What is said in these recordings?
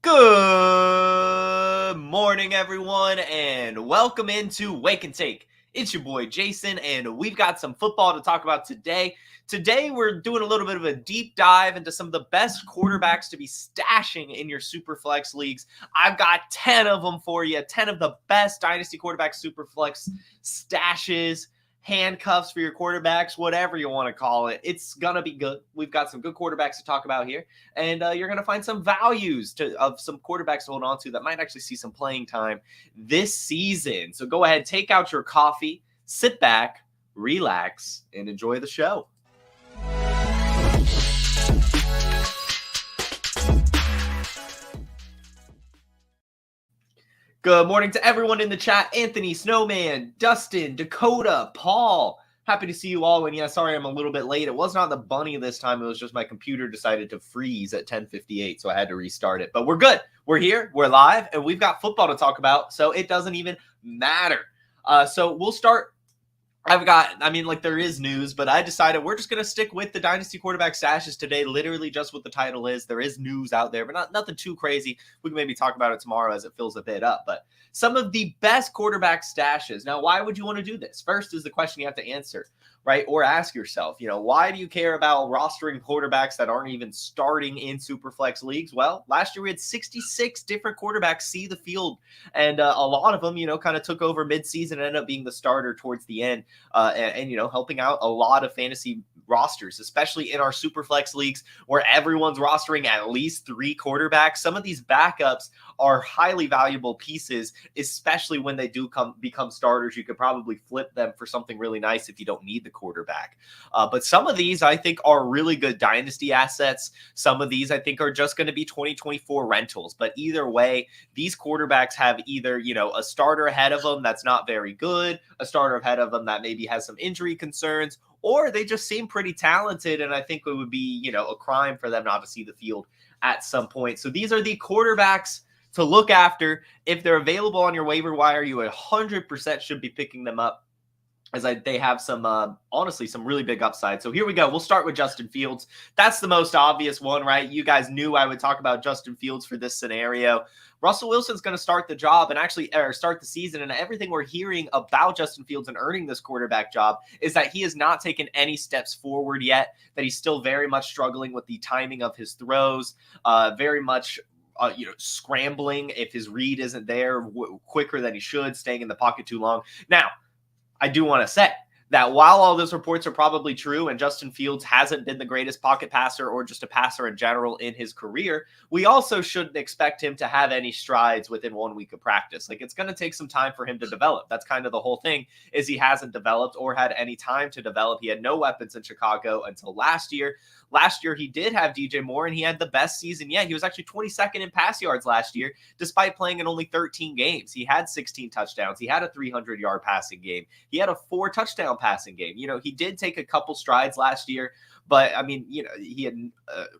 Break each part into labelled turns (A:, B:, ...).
A: Good morning, everyone, and welcome into Wake and Take. It's your boy Jason, and we've got some football to talk about today. Today, we're doing a little bit of a deep dive into some of the best quarterbacks to be stashing in your SuperFlex leagues. I've got 10 of them for you, 10 of the best Dynasty quarterback SuperFlex stashes. Handcuffs for your quarterbacks, whatever you want to call it. It's going to be good. We've got some good quarterbacks to talk about here, and you're going to find some values of some quarterbacks to hold on to that might actually see some playing time this season. So go ahead, take out your coffee, sit back, relax, and enjoy the show. Good morning to everyone in the chat. Anthony, Snowman, Dustin, Dakota, Paul. Happy to see you all. And yeah, sorry I'm a little bit late. It was not the bunny this time. It was just my computer decided to freeze at 10:58, so I had to restart it. But we're good. We're here. We're live, and we've got football to talk about, so it doesn't even matter. So we'll start. There is news, but I decided we're just going to stick with the Dynasty quarterback stashes today, literally just what the title is. There is news out there, but nothing too crazy. We can maybe talk about it tomorrow as it fills a bit up, but some of the best quarterback stashes. Now, why would you want to do this? First is the question you have to answer, right? Or ask yourself, why do you care about rostering quarterbacks that aren't even starting in Superflex leagues? Well, last year we had 66 different quarterbacks see the field, and a lot of them, kind of took over midseason and ended up being the starter towards the end. And helping out a lot of fantasy rosters, especially in our Superflex leagues where everyone's rostering at least 3 quarterbacks. Some of these backups are highly valuable pieces, especially when they do become starters. You could probably flip them for something really nice if you don't need the quarterback. But some of these I think are really good dynasty assets. Some of these I think are just going to be 2024 rentals. But either way, these quarterbacks have either, a starter ahead of them that's not very good, a starter ahead of them that maybe has some injury concerns, or they just seem pretty talented, and I think it would be, a crime for them not to see the field at some point. So these are the quarterbacks to look after. If they're available on your waiver wire, you 100% should be picking them up, as they have some, honestly, some really big upside. So here we go. We'll start with Justin Fields. That's the most obvious one, right? You guys knew I would talk about Justin Fields for this scenario. Russell Wilson's going to start the job and start the season. And everything we're hearing about Justin Fields and earning this quarterback job is that he has not taken any steps forward yet, that he's still very much struggling with the timing of his throws, very much scrambling if his read isn't there quicker than he should, staying in the pocket too long. Now, I do want to say that while all those reports are probably true and Justin Fields hasn't been the greatest pocket passer or just a passer in general in his career, we also shouldn't expect him to have any strides within 1 week of practice. Like, it's going to take some time for him to develop. That's kind of the whole thing, is he hasn't developed or had any time to develop. He had no weapons in Chicago until last year. Last year, he did have DJ Moore, and he had the best season yet. He was actually 22nd in pass yards last year, despite playing in only 13 games. He had 16 touchdowns. He had a 300-yard passing game. He had a 4-touchdown passing game. He did take a couple strides last year, but he had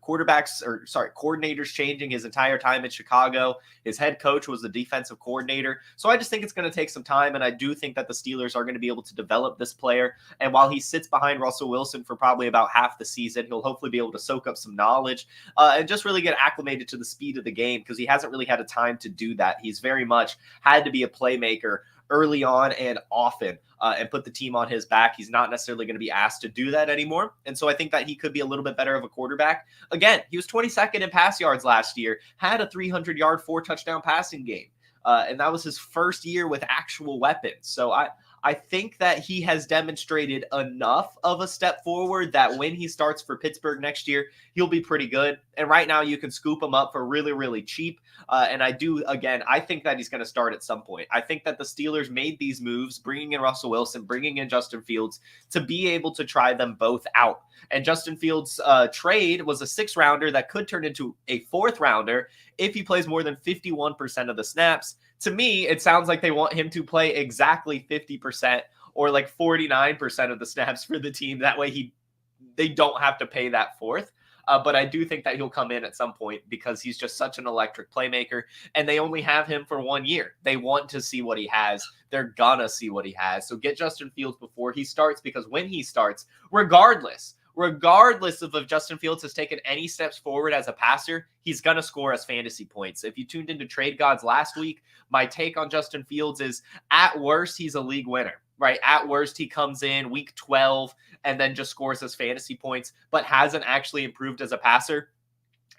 A: coordinators changing his entire time in Chicago. His head coach was the defensive coordinator. So I just think it's going to take some time, and I do think that the Steelers are going to be able to develop this player. And while he sits behind Russell Wilson for probably about half the season, he'll hopefully be able to soak up some knowledge and just really get acclimated to the speed of the game, because he hasn't really had a time to do that. He's very much had to be a playmaker early on and often and put the team on his back. He's not necessarily going to be asked to do that anymore. And so I think that he could be a little bit better of a quarterback. Again, he was 22nd in pass yards last year, had a 300-yard, 4-touchdown passing game. And that was his first year with actual weapons. So I think that he has demonstrated enough of a step forward that when he starts for Pittsburgh next year, he'll be pretty good. And right now you can scoop him up for really, really cheap. And I think that he's going to start at some point. I think that the Steelers made these moves, bringing in Russell Wilson, bringing in Justin Fields, to be able to try them both out. And Justin Fields' trade was a 6th-rounder that could turn into a 4th-rounder if he plays more than 51% of the snaps. To me, it sounds like they want him to play exactly 50% or like 49% of the snaps for the team. That way they don't have to pay that 4th. But I do think that he'll come in at some point, because he's just such an electric playmaker, and they only have him for 1 year. They want to see what he has. They're gonna see what he has. So get Justin Fields before he starts, because when he starts, regardless regardless of if Justin Fields has taken any steps forward as a passer, he's going to score us fantasy points. If you tuned into Trade Gods last week, my take on Justin Fields is at worst, he's a league winner, right? At worst, he comes in week 12 and then just scores us fantasy points, but hasn't actually improved as a passer.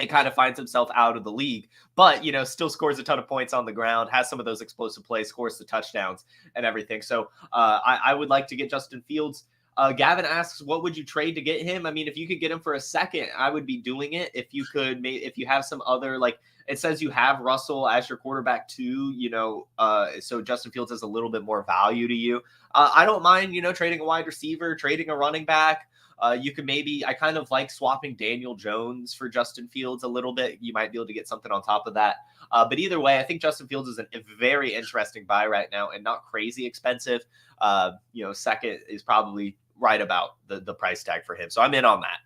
A: And kind of finds himself out of the league, but, still scores a ton of points on the ground, has some of those explosive plays, scores the touchdowns and everything. So I would like to get Justin Fields. Gavin asks, what would you trade to get him? I mean, if you could get him for a second, I would be doing it. If you could, if you have some other, like it says you have Russell as your quarterback too, so Justin Fields has a little bit more value to you. I don't mind, trading a wide receiver, trading a running back. You could I kind of like swapping Daniel Jones for Justin Fields a little bit. You might be able to get something on top of that. But either way, I think Justin Fields is a very interesting buy right now and not crazy expensive. Second is probably right about the price tag for him. So I'm in on that.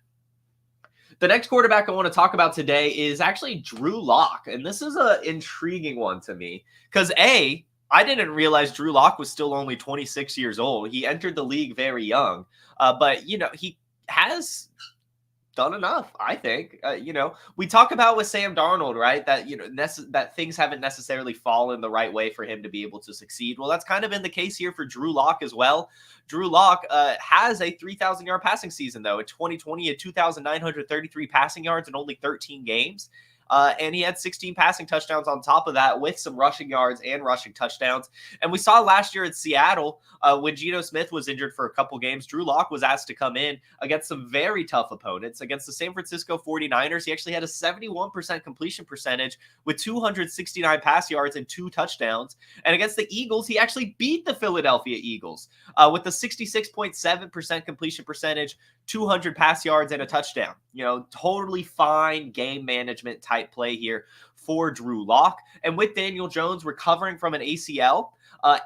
A: The next quarterback I want to talk about today is actually Drew Lock. And this is an intriguing one to me because I didn't realize Drew Lock was still only 26 years old. He entered the league very young, but he has done enough, I think. We talk about with Sam Darnold, right? That that things haven't necessarily fallen the right way for him to be able to succeed. Well, that's kind of been the case here for Drew Lock as well. Drew Lock has a 3,000-yard passing season, though. In 2020, he had 2,933 passing yards in only 13 games. And he had 16 passing touchdowns on top of that with some rushing yards and rushing touchdowns. And we saw last year at Seattle when Geno Smith was injured for a couple games, Drew Lock was asked to come in against some very tough opponents. Against the San Francisco 49ers, he actually had a 71% completion percentage with 269 pass yards and 2 touchdowns. And against the Eagles, he actually beat the Philadelphia Eagles with a 66.7% completion percentage, 200 pass yards and a touchdown. Totally fine game management type play here for Drew Lock. And with Daniel Jones recovering from an ACL,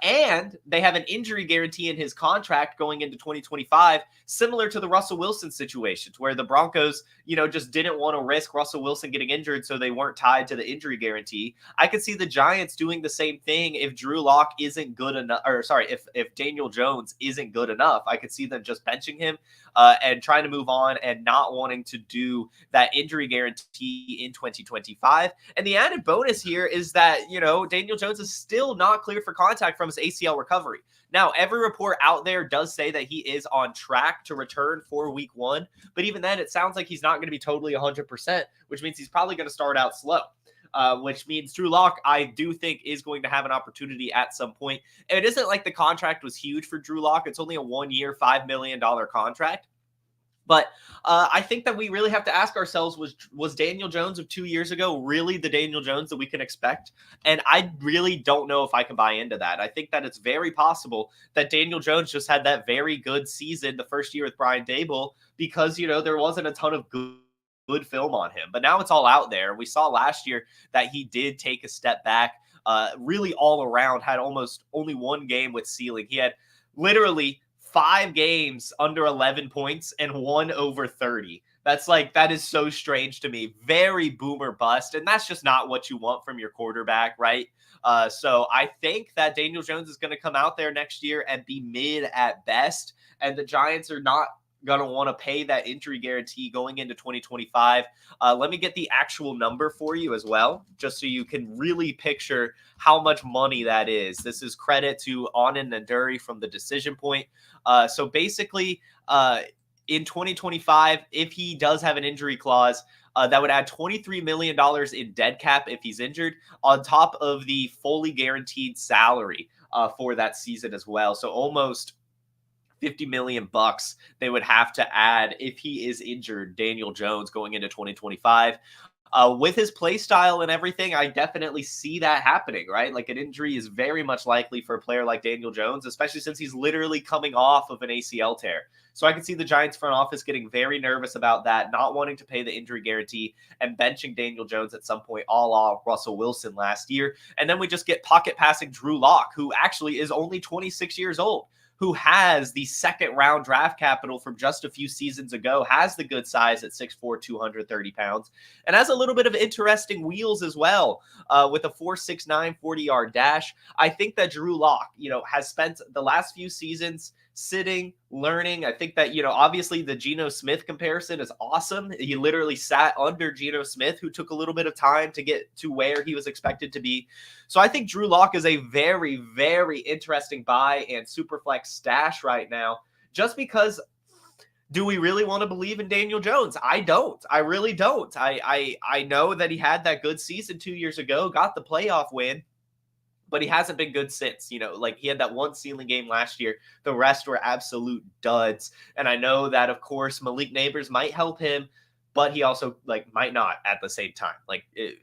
A: and they have an injury guarantee in his contract going into 2025, similar to the Russell Wilson situations where the Broncos, just didn't want to risk Russell Wilson getting injured, so they weren't tied to the injury guarantee. I could see the Giants doing the same thing if Drew Lock isn't good enough, if Daniel Jones isn't good enough. I could see them just benching him and trying to move on and not wanting to do that injury guarantee in 2025. And the added bonus here is that, Daniel Jones is still not clear for contact from his ACL recovery. Now, every report out there does say that he is on track to return for week 1, but even then, it sounds like he's not going to be totally 100%, which means he's probably going to start out slow. Which means Drew Lock, I do think, is going to have an opportunity at some point. And it isn't like the contract was huge for Drew Lock. It's only a 1-year, $5 million contract. But I think that we really have to ask ourselves, was Daniel Jones of 2 years ago really the Daniel Jones that we can expect? And I really don't know if I can buy into that. I think that it's very possible that Daniel Jones just had that very good season the first year with Brian Daboll because, there wasn't a ton of good film on him. But now it's all out there. We saw last year that he did take a step back, really all around, had almost only one game with ceiling. He had literally 5 games under 11 points and 1 over 30. That is so strange to me. Very boomer bust. And that's just not what you want from your quarterback, right? So I think that Daniel Jones is going to come out there next year and be mid at best. And the Giants are not going to want to pay that injury guarantee going into 2025. Let me get the actual number for you as well, just so you can really picture how much money that is. This is credit to Anand Nanduri from the Decision Point. So basically, in 2025, if he does have an injury clause, that would add $23 million in dead cap if he's injured, on top of the fully guaranteed salary for that season as well. So almost $50 million they would have to add if he is injured, Daniel Jones, going into 2025. With his play style and everything, I definitely see that happening, right? Like, an injury is very much likely for a player like Daniel Jones, especially since he's literally coming off of an ACL tear. So I can see the Giants front office getting very nervous about that, not wanting to pay the injury guarantee and benching Daniel Jones at some point, a la Russell Wilson last year. And then we just get pocket passing Drew Lock, who actually is only 26 years old, who has the second-round draft capital from just a few seasons ago, has the good size at 6'4", 230 pounds, and has a little bit of interesting wheels as well with a 4.69 40-yard dash. I think that Drew Lock, has spent the last few seasons sitting, learning. I think that, obviously the Geno Smith comparison is awesome. He literally sat under Geno Smith, who took a little bit of time to get to where he was expected to be. So I think Drew Lock is a very, very interesting buy and SuperFlex stash right now, just because. Do we really want to believe in Daniel Jones? I don't. I really don't. I know that he had that good season 2 years ago, got the playoff win, but he hasn't been good since. Like he had that one ceiling game last year. The rest were absolute duds. And I know that, of course, Malik Neighbors might help him, but he also might not at the same time.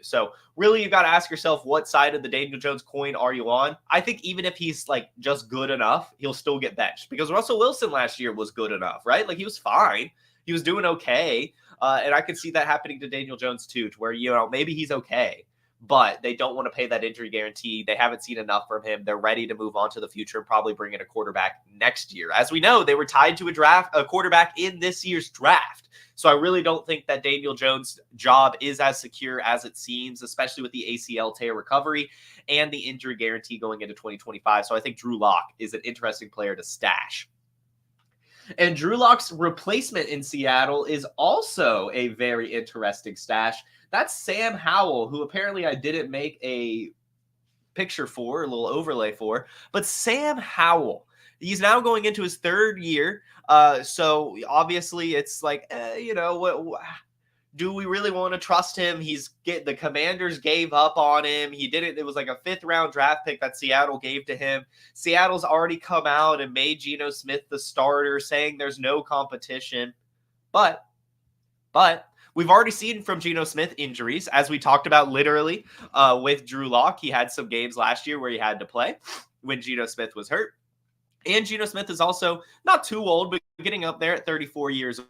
A: So really, you got to ask yourself, what side of the Daniel Jones coin are you on? I think even if he's just good enough, he'll still get benched, because Russell Wilson last year was good enough, right? He was fine. He was doing okay. And I could see that happening to Daniel Jones too, to where, maybe he's okay, but they don't want to pay that injury guarantee. They haven't seen enough from him. They're ready to move on to the future and probably bring in a quarterback next year. As we know, they were tied to a quarterback in this year's draft. So I really don't think that Daniel Jones' job is as secure as it seems, especially with the ACL tear recovery and the injury guarantee going into 2025. So I think Drew Lock is an interesting player to stash. And Drew Lock's replacement in Seattle is also a very interesting stash. That's Sam Howell, who apparently I didn't make a picture for, a little overlay for, but Sam Howell. He's now going into his third year. So obviously it's what do we really want to trust him? The Commanders gave up on him. He didn't. It was a 5th round draft pick that Seattle gave to him. Seattle's already come out and made Geno Smith the starter, saying there's no competition. But we've already seen from Geno Smith injuries, as we talked about literally with Drew Lock. He had some games last year where he had to play when Geno Smith was hurt. And Geno Smith is also not too old, but getting up there at 34 years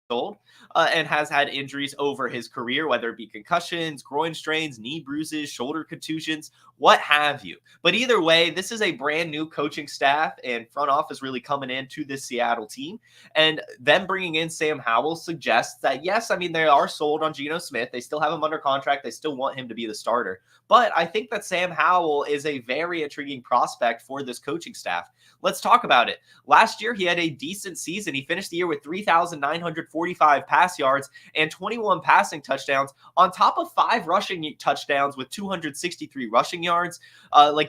A: old, and has had injuries over his career, whether it be concussions, groin strains, knee bruises, shoulder contusions, what have you. But either way, this is a brand new coaching staff and front office really coming into this Seattle team. And them bringing in Sam Howell suggests that, yes, they are sold on Geno Smith. They still have him under contract. They still want him to be the starter. But I think that Sam Howell is a very intriguing prospect for this coaching staff. Let's talk about it. Last year, he had a decent season. He finished the year with 3,945 pass yards and 21 passing touchdowns on top of 5 rushing touchdowns with 263 rushing yards.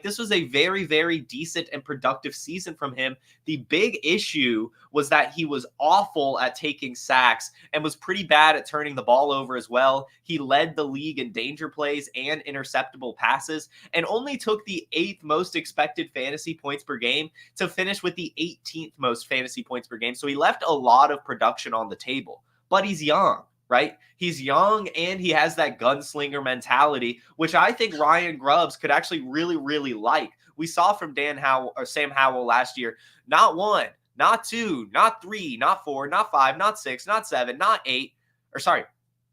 A: This was a very, very decent and productive season from him. The big issue was that he was awful at taking sacks and was pretty bad at turning the ball over as well. He led the league in danger plays and interceptable passes and only took the 8th most expected fantasy points per game to finish with the 18th most fantasy points per game. So he left a lot of production on the table, but he's young, right? He's young and he has that gunslinger mentality, which I think Ryan Grubbs could actually really, really like. We saw from Sam Howell last year, not 1, not 2, not 3, not 4, not 5, not 6, not 7, not 8,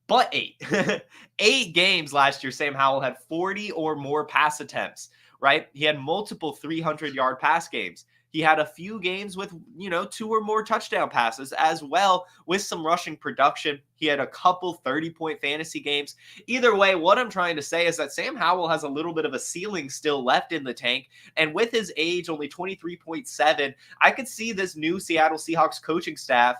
A: but 8. 8 games last year, Sam Howell had 40 or more pass attempts, right? He had multiple 300-yard pass games. He had a few games with, 2 or more touchdown passes as well with some rushing production. He had a couple 30-point fantasy games. Either way, what I'm trying to say is that Sam Howell has a little bit of a ceiling still left in the tank. And with his age, only 23.7, I could see this new Seattle Seahawks coaching staff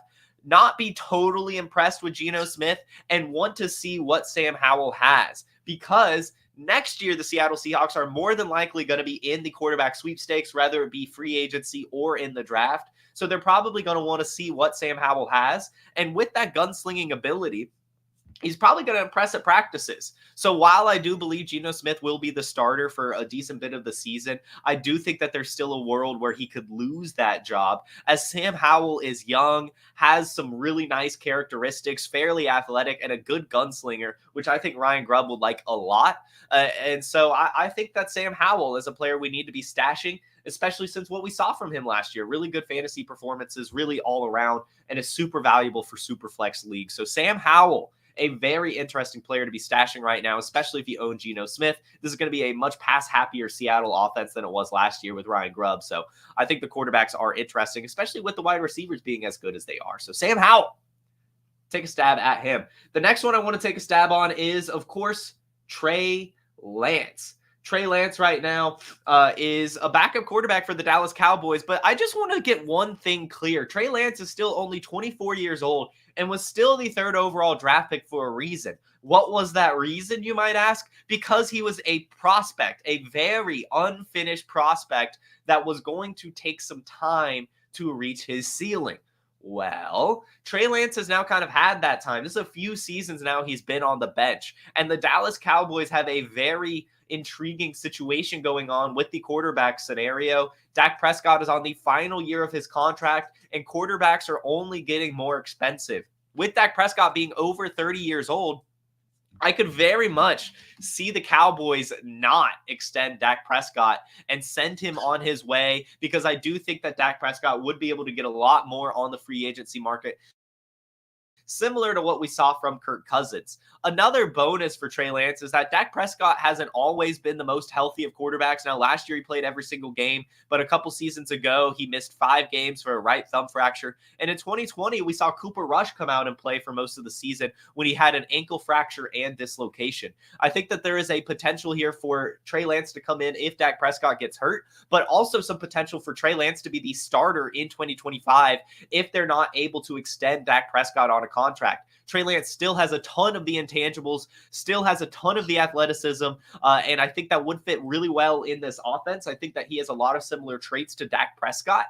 A: not be totally impressed with Geno Smith and want to see what Sam Howell has, because next year, the Seattle Seahawks are more than likely going to be in the quarterback sweepstakes, whether it be free agency or in the draft. So they're probably going to want to see what Sam Howell has. And with that gunslinging ability, he's probably going to impress at practices. So while I do believe Geno Smith will be the starter for a decent bit of the season, I do think that there's still a world where he could lose that job, as Sam Howell is young, has some really nice characteristics, fairly athletic, and a good gunslinger, which I think Ryan Grubb would like a lot. And so I think that Sam Howell is a player we need to be stashing, especially since what we saw from him last year. Really good fantasy performances, really all around, and is super valuable for SuperFlex leagues. So Sam Howell, a very interesting player to be stashing right now, especially if you own Geno Smith. This is going to be a much pass-happier Seattle offense than it was last year with Ryan Grubb. So I think the quarterbacks are interesting, especially with the wide receivers being as good as they are. So Sam Howell, take a stab at him. The next one I want to take a stab on is, of course, Trey Lance. Trey Lance right now is a backup quarterback for the Dallas Cowboys, but I just want to get one thing clear. Trey Lance is still only 24 years old and was still the 3rd overall draft pick for a reason. What was that reason, you might ask? Because he was a prospect, a very unfinished prospect that was going to take some time to reach his ceiling. Well, Trey Lance has now kind of had that time. This is a few seasons now he's been on the bench, and the Dallas Cowboys have a very intriguing situation going on with the quarterback scenario. Dak Prescott is on the final year of his contract, and quarterbacks are only getting more expensive. With Dak Prescott being over 30 years old, I could very much see the Cowboys not extend Dak Prescott and send him on his way, because I do think that Dak Prescott would be able to get a lot more on the free agency market, similar to what we saw from Kirk Cousins. Another bonus for Trey Lance is that Dak Prescott hasn't always been the most healthy of quarterbacks. Now, last year he played every single game, but a couple seasons ago he missed 5 games for a right thumb fracture. And in 2020, we saw Cooper Rush come out and play for most of the season when he had an ankle fracture and dislocation. I think that there is a potential here for Trey Lance to come in if Dak Prescott gets hurt, but also some potential for Trey Lance to be the starter in 2025 if they're not able to extend Dak Prescott on a contract. Trey Lance still has a ton of the intangibles, still has a ton of the athleticism, and I think that would fit really well in this offense. I think that he has a lot of similar traits to Dak Prescott.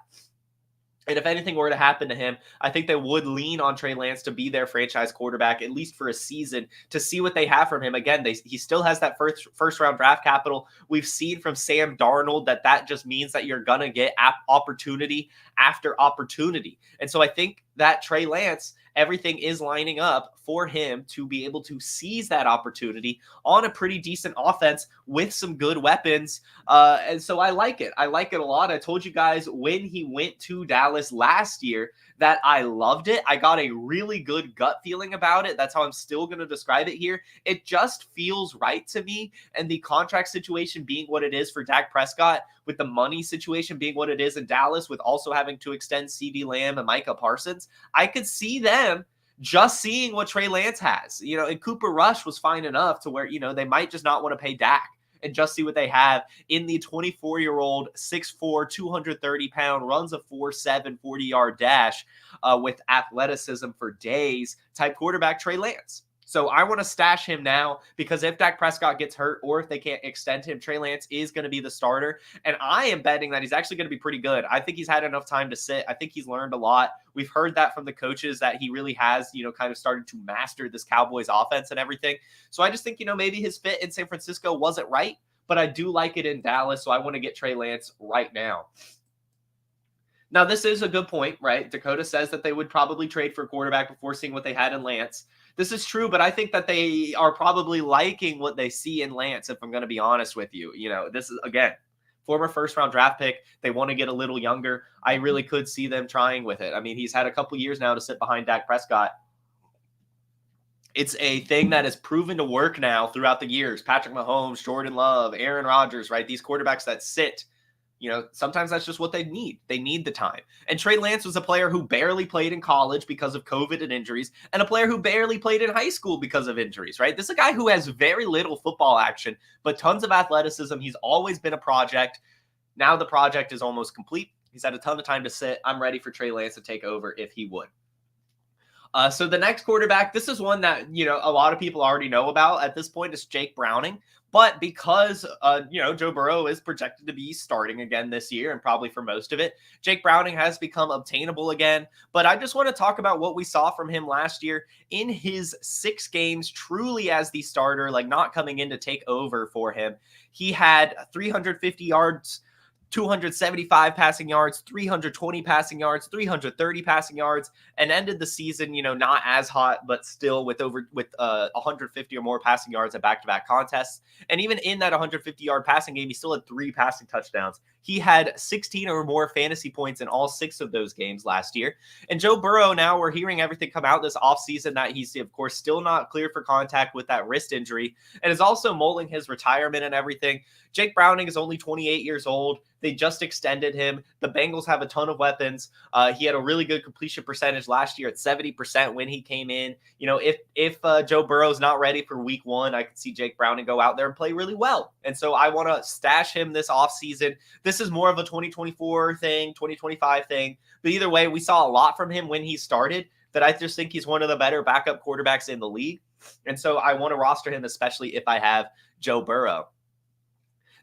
A: And if anything were to happen to him, I think they would lean on Trey Lance to be their franchise quarterback, at least for a season, to see what they have from him. Again, he still has that first round draft capital. We've seen from Sam Darnold that just means that you're going to get opportunity after opportunity. And so I think that Trey Lance, everything is lining up for him to be able to seize that opportunity on a pretty decent offense with some good weapons. And so I like it. I like it a lot. I told you guys when he went to Dallas last year that I loved it. I got a really good gut feeling about it. That's how I'm still going to describe it here. It just feels right to me. And the contract situation being what it is for Dak Prescott, with the money situation being what it is in Dallas, with also having to extend CeeDee Lamb and Micah Parsons, I could see them just seeing what Trey Lance has. And Cooper Rush was fine enough to where, they might just not want to pay Dak and just see what they have in the 24-year-old, 6'4", 230-pound, runs a 4.7 40-yard dash with athleticism for days type quarterback Trey Lance. So I want to stash him now, because if Dak Prescott gets hurt or if they can't extend him, Trey Lance is going to be the starter. And I am betting that he's actually going to be pretty good. I think he's had enough time to sit. I think he's learned a lot. We've heard that from the coaches, that he really has, kind of started to master this Cowboys offense and everything. So I just think, maybe his fit in San Francisco wasn't right, but I do like it in Dallas. So I want to get Trey Lance right now. Now, this is a good point, right? Dakota says that they would probably trade for a quarterback before seeing what they had in Lance. This is true, but I think that they are probably liking what they see in Lance, if I'm going to be honest with you. This is, again, former first-round draft pick. They want to get a little younger. I really could see them trying with it. I mean, he's had a couple years now to sit behind Dak Prescott. It's a thing that has proven to work now throughout the years. Patrick Mahomes, Jordan Love, Aaron Rodgers, right? These quarterbacks that sit, sometimes that's just what they need. They need the time. And Trey Lance was a player who barely played in college because of COVID and injuries, and a player who barely played in high school because of injuries, right? This is a guy who has very little football action, but tons of athleticism. He's always been a project. Now the project is almost complete. He's had a ton of time to sit. I'm ready for Trey Lance to take over if he would. So the next quarterback, this is one that, a lot of people already know about at this point, is Jake Browning. But because, Joe Burrow is projected to be starting again this year, and probably for most of it, Jake Browning has become obtainable again. But I just want to talk about what we saw from him last year in his 6 games, truly as the starter, like not coming in to take over for him. He had 350 yards, 275 passing yards, 320 passing yards, 330 passing yards, and ended the season, not as hot, but still with 150 or more passing yards at back-to-back contests. And even in that 150-yard passing game, he still had 3 passing touchdowns. He had 16 or more fantasy points in all 6 of those games last year. And Joe Burrow, now we're hearing everything come out this offseason that he's, of course, still not cleared for contact with that wrist injury, and is also mulling his retirement and everything. Jake Browning is only 28 years old. They just extended him. The Bengals have a ton of weapons. He had a really good completion percentage last year at 70% when he came in. If Joe Burrow's not ready for week 1, I could see Jake Browning go out there and play really well. And so I want to stash him this offseason. This is more of a 2024 thing, 2025 thing. But either way, we saw a lot from him when he started that I just think he's one of the better backup quarterbacks in the league. And so I want to roster him, especially if I have Joe Burrow.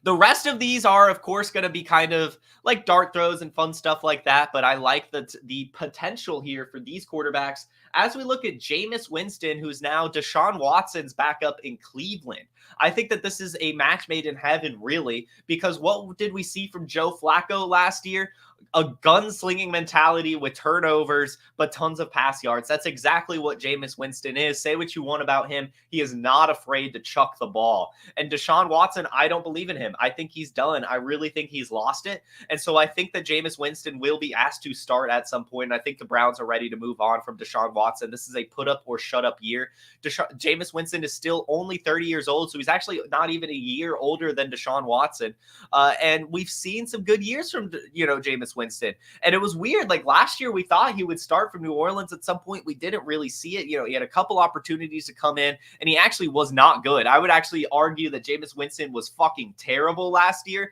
A: The rest of these are, of course, going to be kind of like dart throws and fun stuff like that. But I like the potential here for these quarterbacks as we look at Jamus Winston, who's now Deshaun Watson's backup in Cleveland. I think that this is a match made in heaven, really, because what did we see from JoeFlaco last year? A gunslinging mentality with turnovers, but tons of pass yards. That's exactly what Jamus Winston is. Say what you want about him. He is not afraid to chuck the ball. And Deshaun Watson, I don't believe in him. I think he's done. I really think he's lost it. And so I think that Jamus Winston will be asked to start at some point. And I think the Browns are ready to move on from Deshaun Watson. This is a put up or shut up year. Jamus Winston is still only 30 years old, so he's actually not even a year older than Deshaun Watson. And we've seen some good years from, Jamus Winston. And it was weird. Like last year, we thought he would start from New Orleans at some point. We didn't really see it. He had a couple opportunities to come in, and he actually was not good. I would actually argue that Jamus Winston was fucking terrible last year.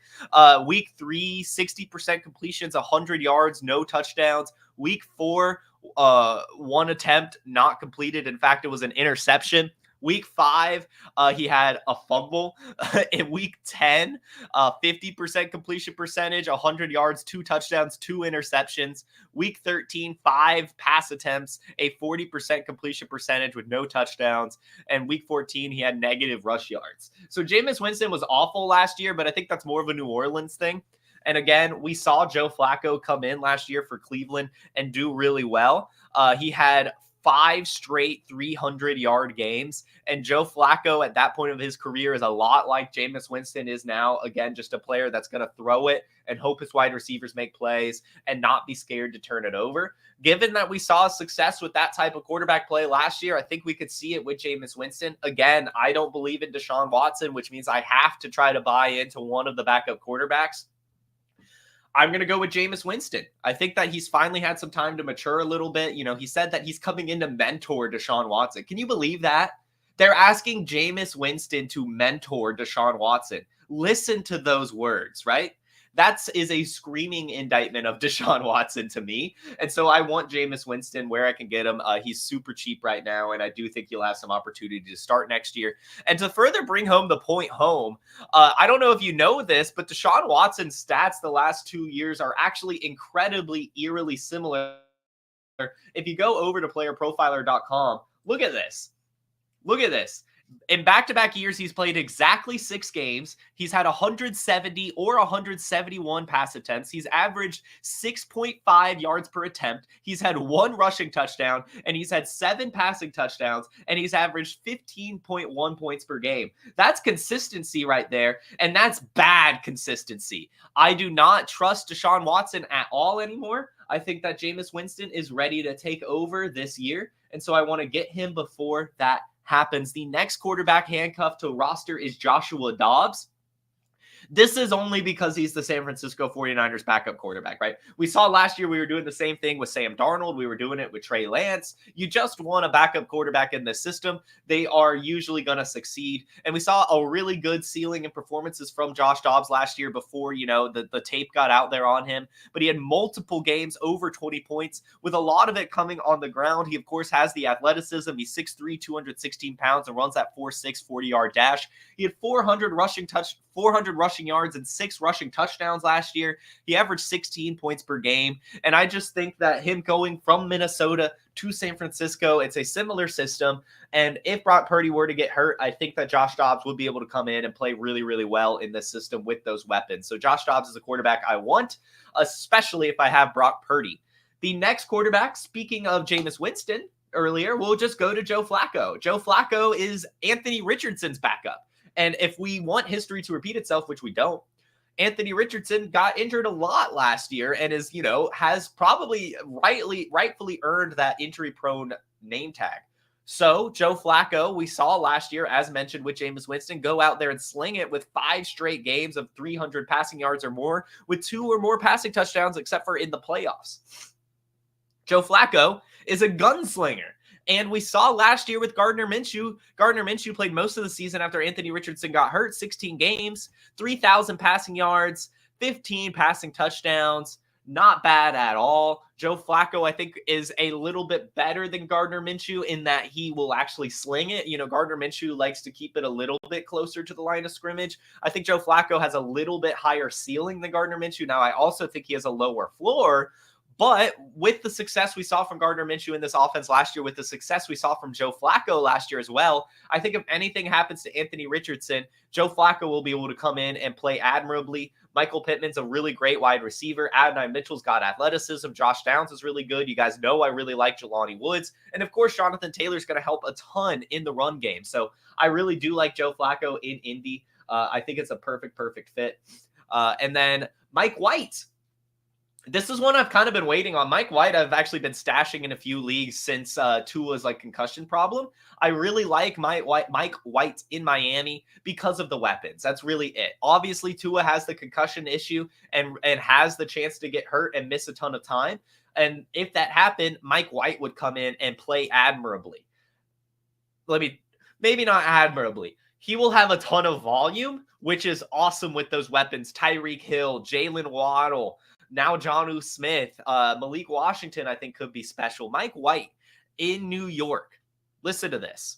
A: Week 3, 60% completions, 100 yards, no touchdowns. Week 4, 1 attempt not completed. In fact, it was an interception. Week 5, he had a fumble. In week 10, 50% completion percentage, 100 yards, 2 touchdowns, 2 interceptions. Week 13, 5 pass attempts, a 40% completion percentage with no touchdowns. And week 14, he had negative rush yards. So Jamus Winston was awful last year, but I think that's more of a New Orleans thing. And again, we saw JoeFlaco come in last year for Cleveland and do really well. He had 5 straight 300-yard games. And JoeFlaco at that point of his career is a lot like Jamus Winston is now. Again, just a player that's going to throw it and hope his wide receivers make plays and not be scared to turn it over. Given that we saw success with that type of quarterback play last year, I think we could see it with Jamus Winston. Again, I don't believe in Deshaun Watson, which means I have to try to buy into one of the backup quarterbacks. I'm going to go with Jamus Winston. I think that he's finally had some time to mature a little bit. He said that he's coming in to mentor Deshaun Watson. Can you believe that? They're asking Jamus Winston to mentor Deshaun Watson. Listen to those words, right? That is a screaming indictment of Deshaun Watson to me. And so I want Jamus Winston where I can get him. He's super cheap right now, and I do think he'll have some opportunity to start next year. And to further bring home the point home, I don't know if you know this, but Deshaun Watson's stats the last 2 years are actually incredibly, eerily similar. If you go over to PlayerProfiler.com, look at this. Look at this. In back-to-back years, he's played exactly 6 games. He's had 170 or 171 pass attempts. He's averaged 6.5 yards per attempt. He's had 1 rushing touchdown, and he's had 7 passing touchdowns, and he's averaged 15.1 points per game. That's consistency right there, and that's bad consistency. I do not trust Deshaun Watson at all anymore. I think that Jamus Winston is ready to take over this year, and so I want to get him before that happens. The next quarterback handcuffed to roster is Joshua Dobbs. This is only because he's the San Francisco 49ers backup quarterback, right? We saw last year we were doing the same thing with Sam Darnold. We were doing it with Trey Lance. You just want a backup quarterback in this system. They are usually going to succeed. And we saw a really good ceiling and performances from Josh Dobbs last year before, the tape got out there on him. But he had multiple games over 20 points with a lot of it coming on the ground. He, of course, has the athleticism. He's 6'3", 216 pounds and runs that 4.6 40-yard dash. He had 400 rushing yards and 6 rushing touchdowns last year. He averaged 16 points per game. And I just think that him going from Minnesota to San Francisco, it's a similar system. And if Brock Purdy were to get hurt, I think that Josh Dobbs would be able to come in and play really, really well in this system with those weapons. So Josh Dobbs is a quarterback I want, especially if I have Brock Purdy. The next quarterback, speaking of Jamus Winston earlier, we'll just go to JoeFlaco. JoeFlaco is Anthony Richardson's backup. And if we want history to repeat itself, which we don't, Anthony Richardson got injured a lot last year and is, has probably rightfully earned that injury-prone name tag. So Joe Flacco, we saw last year, as mentioned with Jamus Winston, go out there and sling it with 5 straight games of 300 passing yards or more with 2 or more passing touchdowns, except for in the playoffs. Joe Flacco is a gunslinger. And we saw last year with Gardner Minshew. Gardner Minshew played most of the season after Anthony Richardson got hurt, 16 games, 3,000 passing yards, 15 passing touchdowns. Not bad at all. Joe Flacco, I think, is a little bit better than Gardner Minshew in that he will actually sling it. You know, Gardner Minshew likes to keep it a little bit closer to the line of scrimmage. I think Joe Flacco has a little bit higher ceiling than Gardner Minshew. Now, I also think he has a lower floor. But with the success we saw from Gardner Minshew in this offense last year, with the success we saw from Joe Flacco last year as well, I think if anything happens to Anthony Richardson, Joe Flacco will be able to come in and play admirably. Michael Pittman's a really great wide receiver. Adonai Mitchell's got athleticism. Josh Downs is really good. You guys know I really like Jelani Woods. And of course, Jonathan Taylor's going to help a ton in the run game. So I really do like Joe Flacco in Indy. I think it's a perfect fit. And then Mike White. This is one I've kind of been waiting on. Mike White, I've actually been stashing in a few leagues since Tua's concussion problem. I really like Mike White in Miami because of the weapons. That's really it. Obviously, Tua has the concussion issue and has the chance to get hurt and miss a ton of time. And if that happened, Mike White would come in and play admirably. Maybe not admirably. He will have a ton of volume, which is awesome with those weapons. Tyreek Hill, Jalen Waddle, now Jonnu Smith, Malik Washington, I think could be special. Mike White in New York. Listen to this.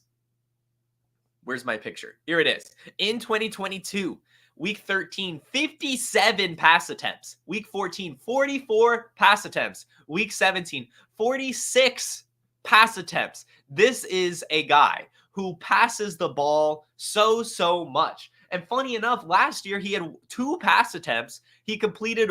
A: Where's my picture? Here it is. In 2022, week 13, 57 pass attempts. Week 14, 44 pass attempts. Week 17, 46 pass attempts. This is a guy who passes the ball so much. And funny enough, last year he had 2 pass attempts. He completed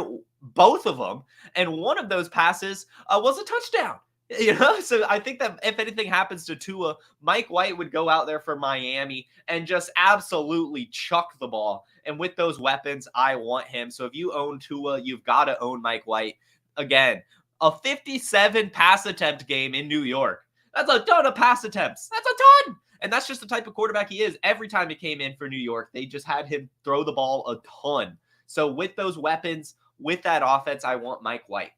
A: both of them, and one of those passes was a touchdown. You know, so I think that if anything happens to Tua, Mike White would go out there for Miami and just absolutely chuck the ball. And with those weapons, I want him. So if you own Tua, you've got to own Mike White. Again, a 57 pass attempt game in New York. That's a ton of pass attempts. That's a ton. And that's just the type of quarterback he is. Every time he came in for New York, they just had him throw the ball a ton. So with those weapons, with that offense, I want Mike White.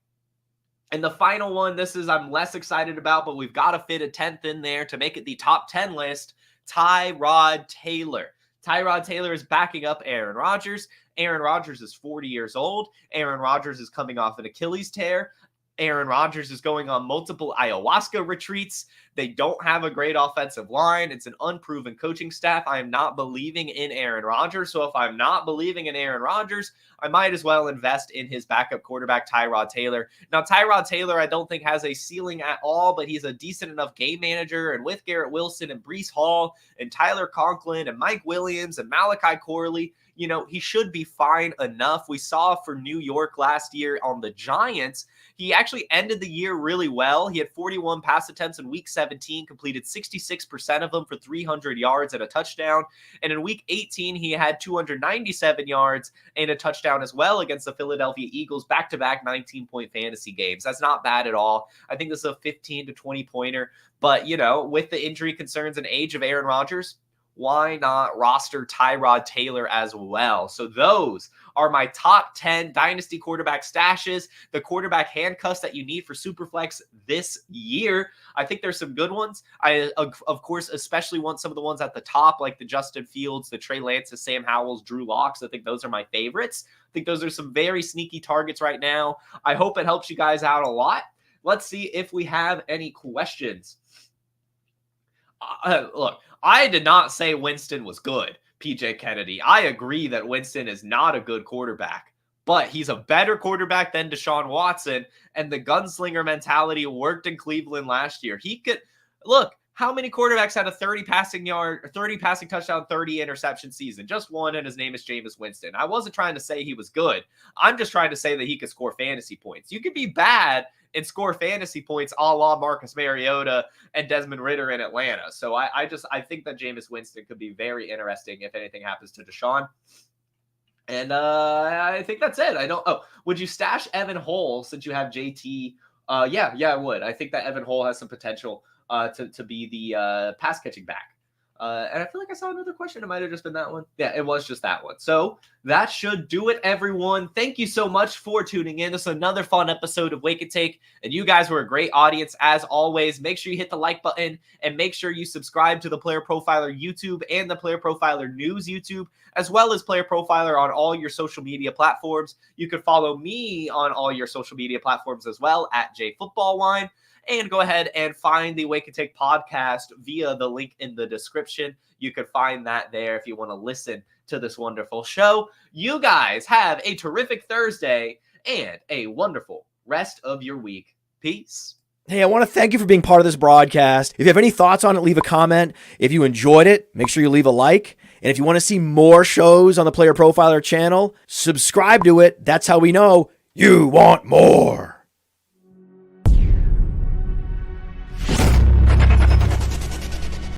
A: And the final one, this is I'm less excited about, but we've got to fit a 10th in there to make it the top 10 list. Tyrod Taylor. Tyrod Taylor is backing up Aaron Rodgers. Aaron Rodgers is 40 years old. Aaron Rodgers is coming off an Achilles tear. Aaron Rodgers is going on multiple ayahuasca retreats. They don't have a great offensive line. It's an unproven coaching staff. I am not believing in Aaron Rodgers. So if I'm not believing in Aaron Rodgers, I might as well invest in his backup quarterback, Tyrod Taylor. Now, Tyrod Taylor, I don't think has a ceiling at all, but he's a decent enough game manager. And with Garrett Wilson and Breece Hall and Tyler Conklin and Mike Williams and Malachi Corley, you know, he should be fine enough. We saw for New York last year on the Giants, he actually ended the year really well. He had 41 pass attempts in week 17, completed 66% of them for 300 yards and a touchdown. And in week 18, he had 297 yards and a touchdown as well against the Philadelphia Eagles, back-to-back 19-point fantasy games. That's not bad at all. I think this is a 15 to 20-pointer. But, you know, with the injury concerns and age of Aaron Rodgers, why not roster Tyrod Taylor as well? So those are my top 10 dynasty quarterback stashes, the quarterback handcuffs that you need for SuperFlex this year. I think there's some good ones. I, of course, especially want some of the ones at the top, like the Justin Fields, the Trey Lance, the Sam Howells, Drew Locks. I think those are my favorites. I think those are some very sneaky targets right now. I hope it helps you guys out a lot. Let's see if we have any questions. Look, I did not say Winston was good, PJ Kennedy. I agree that Winston is not a good quarterback, but he's a better quarterback than Deshaun Watson, and the gunslinger mentality worked in Cleveland last year. He could look. How many quarterbacks had a 30 passing touchdown, 30 interception season? Just one, and his name is Jamus Winston. I wasn't trying to say he was good. I'm just trying to say that he could score fantasy points. You could be bad and score fantasy points a la Marcus Mariota and Desmond Ridder in Atlanta. So I think that Jamus Winston could be very interesting if anything happens to Deshaun. And I think that's it. Would you stash Evan Hull since you have JT? Yeah, I would. I think that Evan Hull has some potential. to be the pass catching back. And I feel like I saw another question. It might have just been that one. Yeah, it was just that one. So that should do it, everyone. Thank you so much for tuning in. This is another fun episode of Wake and Take, and you guys were a great audience as always. Make sure you hit the like button and make sure you subscribe to the Player Profiler YouTube and the Player Profiler News YouTube, as well as Player Profiler on all your social media platforms. You can follow me on all your social media platforms as well at JFootballWine. And go ahead and find the Wake and Take podcast via the link in the description. You can find that there if you want to listen to this wonderful show. You guys have a terrific Thursday and a wonderful rest of your week. Peace.
B: Hey, I want to thank you for being part of this broadcast. If you have any thoughts on it, leave a comment. If you enjoyed it, make sure you leave a like. And if you want to see more shows on the Player Profiler channel, subscribe to it. That's how we know you want more.